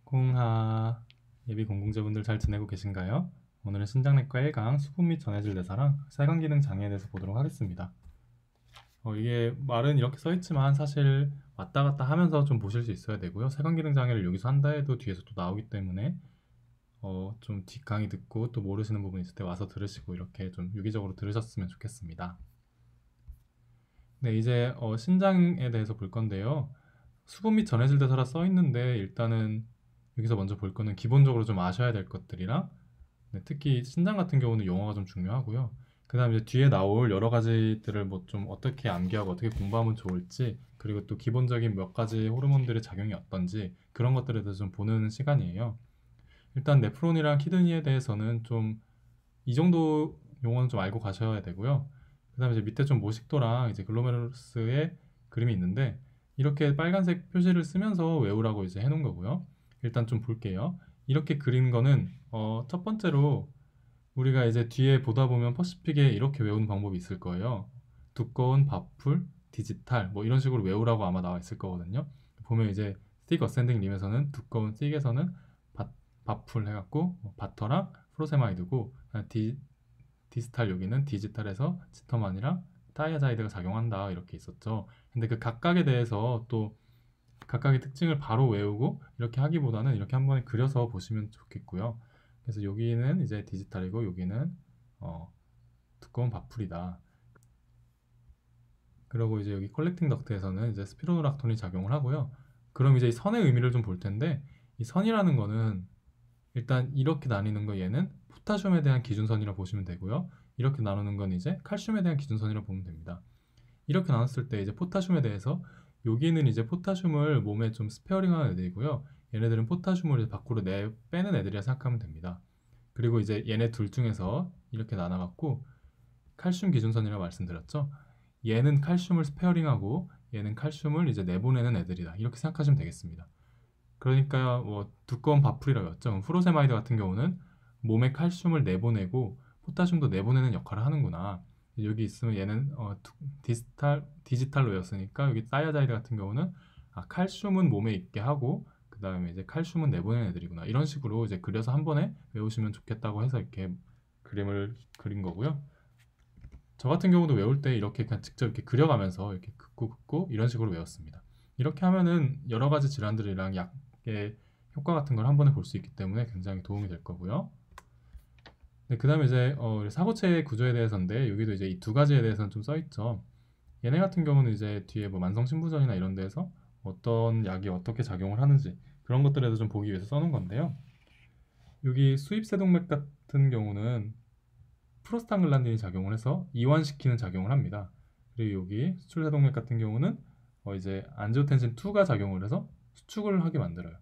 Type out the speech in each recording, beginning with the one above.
공하 예비 공공재분들 잘 지내고 계신가요? 오늘은 신장내과 1강 수분 및 전해질 대사랑 세관 기능 장애에 대해서 보도록 하겠습니다. 이게 말은 이렇게 써 있지만 사실 왔다 갔다 하면서 좀 보실 수 있어야 되고요. 세관 기능 장애를 여기서 한다 해도 뒤에서 또 나오기 때문에 좀 뒷강의 듣고 또 모르시는 부분 있을 때 와서 들으시고 이렇게 좀 유기적으로 들으셨으면 좋겠습니다. 네, 이제 신장에 대해서 볼 건데요. 수분 및 전해질 대사라 써 있는데 일단은 여기서 먼저 볼 거는 기본적으로 좀 아셔야 될 것들이랑 네, 특히 신장 같은 경우는 용어가 좀 중요하고요. 그 다음에 이제 뒤에 나올 여러 가지들을 뭐 좀 어떻게 암기하고 어떻게 공부하면 좋을지 그리고 또 기본적인 몇 가지 호르몬들의 작용이 어떤지 그런 것들에 대해서 좀 보는 시간이에요. 일단 네프론이랑 키드니에 대해서는 좀 이 정도 용어는 좀 알고 가셔야 되고요. 그 다음에 이제 밑에 좀 모식도랑 이제 글로메룰러스의 그림이 있는데 이렇게 빨간색 표시를 쓰면서 외우라고 이제 해놓은 거고요. 일단 좀 볼게요. 이렇게 그린 거는 첫 번째로 우리가 이제 뒤에 보다 보면 퍼시픽에 이렇게 외우는 방법이 있을 거예요. 두꺼운 바풀, 디지털 뭐 이런 식으로 외우라고 아마 나와 있을 거거든요. 보면 이제 thick ascending 림에서는 두꺼운 thick에서는 바풀 해갖고 바터랑 프로세마이드고 디스탈 여기는 디지털에서 지터만이랑 다이아자이드가 작용한다 이렇게 있었죠. 근데 그 각각에 대해서 또 각각의 특징을 바로 외우고 이렇게 하기보다는 이렇게 한 번에 그려서 보시면 좋겠고요. 그래서 여기는 이제 디지털이고 여기는 두꺼운 바풀이다. 그리고 이제 여기 컬렉팅 덕트에서는 이제 스피로노락톤이 작용을 하고요. 그럼 이제 이 선의 의미를 좀 볼 텐데 이 선이라는 거는 일단 이렇게 나뉘는 거 얘는 포타슘에 대한 기준선이라 보시면 되고요. 이렇게 나누는 건 이제 칼슘에 대한 기준선이라 보면 됩니다. 이렇게 나눴을 때 이제 포타슘에 대해서 여기는 이제 포타슘을 몸에 좀 스페어링하는 애들이고요. 얘네들은 포타슘을 이제 밖으로 빼는 애들이라 생각하면 됩니다. 그리고 이제 얘네 둘 중에서 이렇게 나눠갖고 칼슘 기준선이라고 말씀드렸죠. 얘는 칼슘을 스페어링하고 얘는 칼슘을 이제 내보내는 애들이다. 이렇게 생각하시면 되겠습니다. 그러니까 뭐 두꺼운 바풀이라고 했죠. 프로세마이드 같은 경우는 몸에 칼슘을 내보내고 포타슘도 내보내는 역할을 하는구나. 여기 있으면 얘는 디지털로 외웠으니까 여기 사이아자이드 같은 경우는 칼슘은 몸에 있게 하고 그 다음에 이제 칼슘은 내보내는 애들이구나. 이런 식으로 이제 그려서 한 번에 외우시면 좋겠다고 해서 이렇게 그림을 그린 거고요. 저 같은 경우도 외울 때 이렇게 그냥 직접 이렇게 그려가면서 이렇게 긋고 이런 식으로 외웠습니다. 이렇게 하면은 여러 가지 질환들이랑 약의 효과 같은 걸 한 번에 볼 수 있기 때문에 굉장히 도움이 될 거고요. 네, 그 다음에 이제 사고체 구조에 대해서인데 여기도 이제 이 두 가지에 대해서는 좀 써있죠. 얘네 같은 경우는 이제 뒤에 뭐 만성신부전이나 이런 데서 어떤 약이 어떻게 작용을 하는지 그런 것들에도 좀 보기 위해서 써놓은 건데요. 여기 수입세동맥 같은 경우는 프로스탄글란딘이 작용을 해서 이완시키는 작용을 합니다. 그리고 여기 수출세동맥 같은 경우는 이제 안지오텐신 2가 작용을 해서 수축을 하게 만들어요.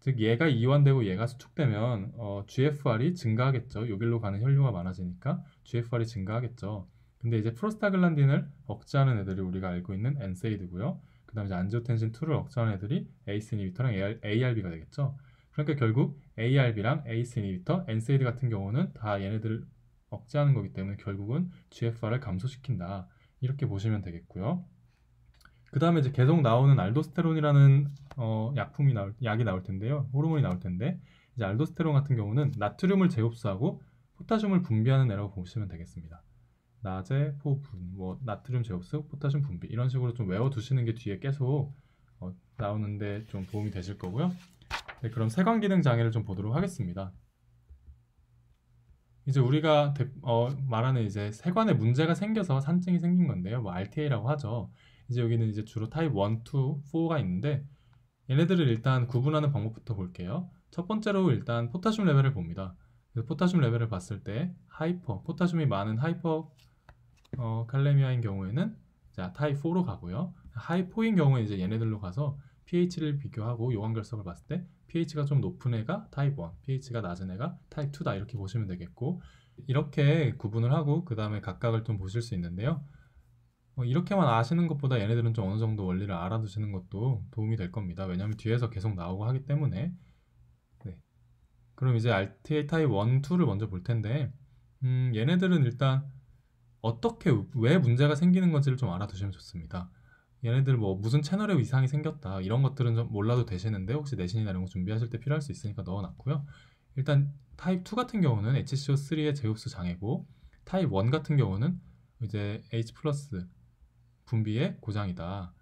즉 얘가 이완되고 얘가 수축되면 GFR이 증가하겠죠. 여기로 가는 혈류가 많아지니까 GFR이 증가하겠죠. 근데 이제 프로스타글란딘을 억제하는 애들이 우리가 알고 있는 엔세이드고요. 그 다음에 이제 안지오텐신 2를 억제하는 애들이 ACE 이니비터랑 ARB가 되겠죠. 그러니까 결국 ARB랑 ACE 이니비터, 엔세이드 같은 경우는 다 얘네들을 억제하는 거기 때문에 결국은 GFR을 감소시킨다. 이렇게 보시면 되겠고요. 그 다음에 이제 계속 나오는 알도스테론이라는 약이 나올 텐데요. 호르몬이 나올 텐데 이제 알도스테론 같은 경우는 나트륨을 재흡수하고 포타슘을 분비하는 애라고 보시면 되겠습니다. 낮에 포분, 뭐 나트륨 재흡수, 포타슘 분비 이런 식으로 좀 외워두시는 게 뒤에 계속 나오는데 좀 도움이 되실 거고요. 네, 그럼 세관 기능 장애를 좀 보도록 하겠습니다. 이제 우리가 말하는 이제 세관에 문제가 생겨서 산증이 생긴 건데요. 뭐 RTA라고 하죠. 이제 여기는 이제 주로 타입 1, 2, 4가 있는데 얘네들을 일단 구분하는 방법부터 볼게요. 첫 번째로 일단 포타슘 레벨을 봅니다. 그래서 포타슘 레벨을 봤을 때 포타슘이 많은 하이퍼 칼레미아인 경우에는 자, 타입 4로 가고요. 하이포인 경우에 이제 얘네들로 가서 pH를 비교하고 요관결석을 봤을 때 pH가 좀 높은 애가 타입 1, pH가 낮은 애가 타입 2다 이렇게 보시면 되겠고 이렇게 구분을 하고 그 다음에 각각을 좀 보실 수 있는데요. 이렇게만 아시는 것보다 얘네들은 좀 어느 정도 원리를 알아두시는 것도 도움이 될 겁니다. 왜냐하면 뒤에서 계속 나오고 하기 때문에. 네. 그럼 이제 RTA 타입 1, 2를 먼저 볼 텐데 얘네들은 일단 왜 문제가 생기는 건지를 좀 알아두시면 좋습니다. 얘네들 뭐 무슨 채널에 이상이 생겼다 이런 것들은 좀 몰라도 되시는데 혹시 내신이나 이런 거 준비하실 때 필요할 수 있으니까 넣어놨고요. 일단 타입 2 같은 경우는 HCO3의 제흡수 장애고 타입 1 같은 경우는 이제 H 플러스 분비의 고장이다.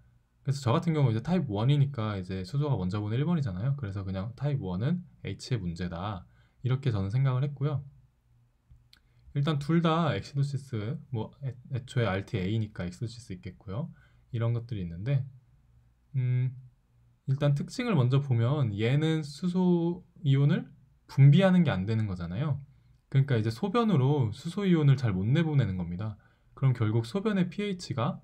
그래서 저 같은 경우 이제 타입 1이니까 이제 수소가 원자번호 1번이잖아요. 그래서 그냥 타입 1은 H의 문제다. 이렇게 저는 생각을 했고요. 일단 둘 다 엑시도시스 뭐 애초에 RTA니까 엑시도시스 있겠고요. 이런 것들이 있는데 음, 일단 특징을 먼저 보면 얘는 수소 이온을 분비하는 게 안 되는 거잖아요. 그러니까 이제 소변으로 수소 이온을 잘 못 내보내는 겁니다. 그럼 결국 소변의 pH가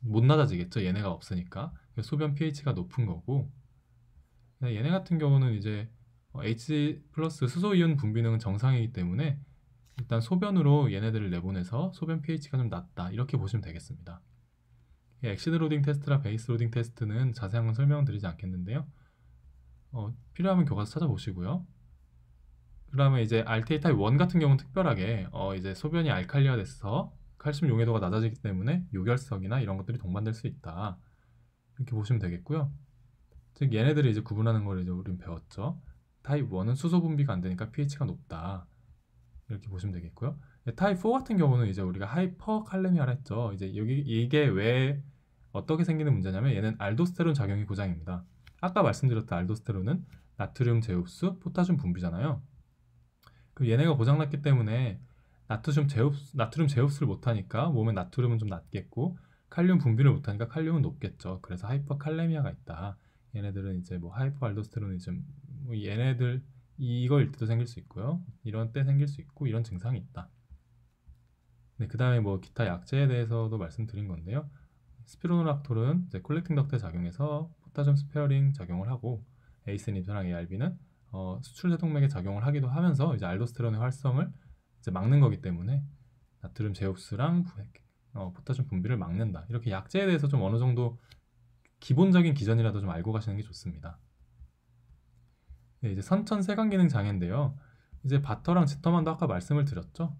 못 낮아지겠죠. 얘네가 없으니까. 소변 pH가 높은 거고 얘네 같은 경우는 이제 H 플러스 수소 이온 분비능은 정상이기 때문에 일단 소변으로 얘네들을 내보내서 소변 pH가 좀 낮다. 이렇게 보시면 되겠습니다. 엑시드 로딩 테스트랑 베이스 로딩 테스트는 자세한 건 설명을 드리지 않겠는데요. 필요하면 교과서 찾아보시고요. 그 다음에 이제 RTA 타입 1 같은 경우는 특별하게 이제 소변이 알칼리화 돼서 칼슘 용해도가 낮아지기 때문에 요결석이나 이런 것들이 동반될 수 있다. 이렇게 보시면 되겠고요. 즉 얘네들을 이제 구분하는 걸 이제 우린 배웠죠. 타입 1은 수소 분비가 안 되니까 pH가 높다. 이렇게 보시면 되겠고요. 타입 4 같은 경우는 이제 우리가 하이퍼칼레미아라 했죠. 이제 여기 이게 왜 어떻게 생기는 문제냐면 얘는 알도스테론 작용이 고장입니다. 아까 말씀드렸던 알도스테론은 나트륨 제흡수, 포타슘 분비잖아요. 그 얘네가 고장났기 때문에 나트륨 제흡수를 못하니까 몸에 나트륨은 좀 낮겠고 칼륨 분비를 못하니까 칼륨은 높겠죠. 그래서 하이퍼칼레미아가 있다. 얘네들은 이제 뭐 하이퍼알도스테로니즘 뭐 얘네들 이거일 때도 생길 수 있고요. 이런 때 생길 수 있고 이런 증상이 있다. 네, 그 다음에 뭐 기타 약제에 대해서도 말씀드린 건데요. 스피로노락톨은 이제 콜렉팅 덕트에 작용해서 포타슘 스페어링 작용을 하고 에이스니트랑 ARB는 수출 세동맥에 작용을 하기도 하면서 이제 알도스테론의 활성을 이제 막는 거기 때문에 나트륨 제흡수랑 포타슘 분비를 막는다. 이렇게 약제에 대해서 좀 어느 정도 기본적인 기전이라도 좀 알고 가시는 게 좋습니다. 네, 이제 선천 세관 기능 장애인데요. 이제 바터랑 지터만도 아까 말씀을 드렸죠.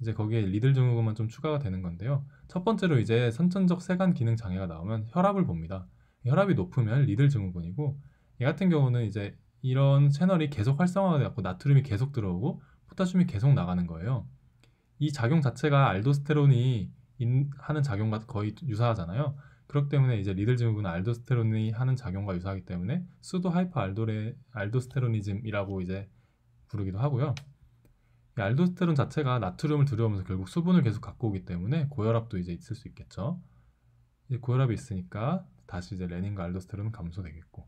이제 거기에 리들 증후군만 좀 추가가 되는 건데요. 첫 번째로 이제 선천적 세관 기능 장애가 나오면 혈압을 봅니다. 혈압이 높으면 리들 증후군이고 얘 같은 경우는 이제 이런 채널이 계속 활성화가 되고 나트륨이 계속 들어오고 포타슘이 계속 나가는 거예요. 이 작용 자체가 알도스테론이 하는 작용과 거의 유사하잖아요. 그렇기 때문에 이제 리들 증후군은 알도스테론이 하는 작용과 유사하기 때문에 수도 하이퍼 알도스테로니즘이라고 이제 부르기도 하고요. 이 알도스테론 자체가 나트륨을 들여오면서 결국 수분을 계속 갖고 오기 때문에 고혈압도 이제 있을 수 있겠죠. 이제 고혈압이 있으니까 다시 이제 레닌과 알도스테론은 감소되겠고.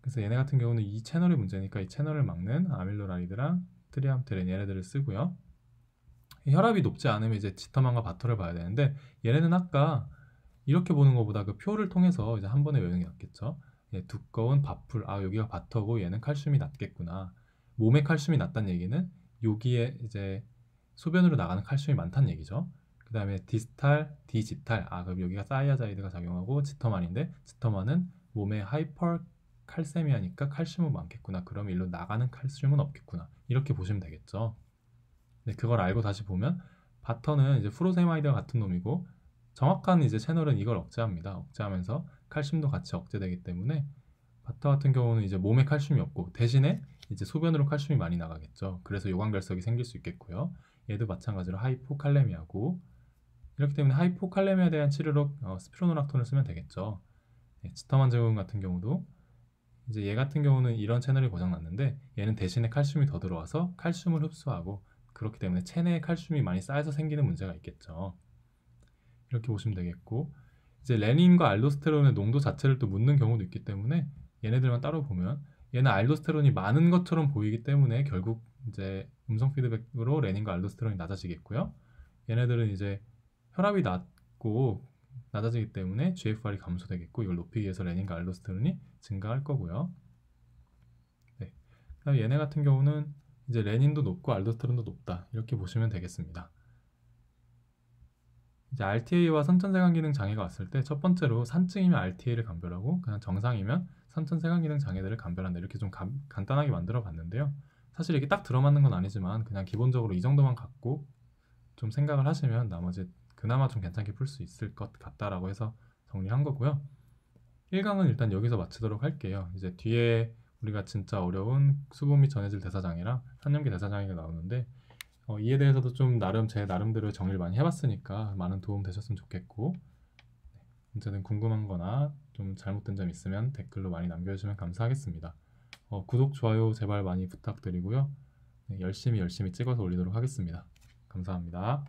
그래서 얘네 같은 경우는 이 채널의 문제니까 이 채널을 막는 아밀로라이드랑 트리암테렌 얘네들을 쓰고요. 혈압이 높지 않으면 이제 지터만과 바터를 봐야 되는데 얘네는 아까 이렇게 보는 것보다 그 표를 통해서 이제 한 번에 외우는 게 낫겠죠. 두꺼운 바풀, 여기가 바터고 얘는 칼슘이 낮겠구나. 몸에 칼슘이 낮다는 얘기는 여기에 이제 소변으로 나가는 칼슘이 많다는 얘기죠. 그 다음에 디스탈, 디지탈, 그럼 여기가 사이아자이드가 작용하고 지터만인데 지터만은 몸에 하이퍼 칼세미아니까 칼슘은 많겠구나. 그럼 일로 나가는 칼슘은 없겠구나. 이렇게 보시면 되겠죠. 네, 그걸 알고 다시 보면 바터는 이제 프로세마이드와 같은 놈이고 정확한 이제 채널은 이걸 억제합니다. 억제하면서 칼슘도 같이 억제되기 때문에 바터 같은 경우는 이제 몸에 칼슘이 없고 대신에 이제 소변으로 칼슘이 많이 나가겠죠. 그래서 요관결석이 생길 수 있겠고요. 얘도 마찬가지로 하이포칼레미아고 이렇기 때문에 하이포칼레미아에 대한 치료로 스피로노락톤을 쓰면 되겠죠. 네, 지터만 증후군 같은 경우도 이제 얘 같은 경우는 이런 채널이 고장났는데 얘는 대신에 칼슘이 더 들어와서 칼슘을 흡수하고 그렇기 때문에 체내에 칼슘이 많이 쌓여서 생기는 문제가 있겠죠. 이렇게 보시면 되겠고 이제 레닌과 알도스테론의 농도 자체를 또 묻는 경우도 있기 때문에 얘네들만 따로 보면 얘는 알도스테론이 많은 것처럼 보이기 때문에 결국 이제 음성 피드백으로 레닌과 알도스테론이 낮아지겠고요. 얘네들은 이제 혈압이 낮고 낮아지기 때문에 GFR이 감소되겠고 이걸 높이기 위해서 레닌과 알도스테론이 증가할 거고요. 네. 그다음에 얘네 같은 경우는 이제 레닌도 높고 알도스테론도 높다 이렇게 보시면 되겠습니다. 이제 RTA와 선천세관 기능 장애가 왔을 때 첫 번째로 산증이면 RTA를 감별하고 그냥 정상이면 선천세관 기능 장애들을 감별한다 이렇게 좀 간단하게 만들어 봤는데요. 사실 이렇게 딱 들어맞는 건 아니지만 그냥 기본적으로 이 정도만 갖고 좀 생각을 하시면 나머지 그나마 좀 괜찮게 풀 수 있을 것 같다라고 해서 정리한 거고요. 1강은 일단 여기서 마치도록 할게요. 이제 뒤에 우리가 진짜 어려운 수분 및 전해질 대사장애랑 한염기 대사장애가 나오는데 이에 대해서도 좀 나름 제 나름대로 정리를 많이 해봤으니까 많은 도움 되셨으면 좋겠고, 언제든 궁금한 거나 좀 잘못된 점 있으면 댓글로 많이 남겨주시면 감사하겠습니다. 구독, 좋아요 제발 많이 부탁드리고요. 네, 열심히 찍어서 올리도록 하겠습니다. 감사합니다.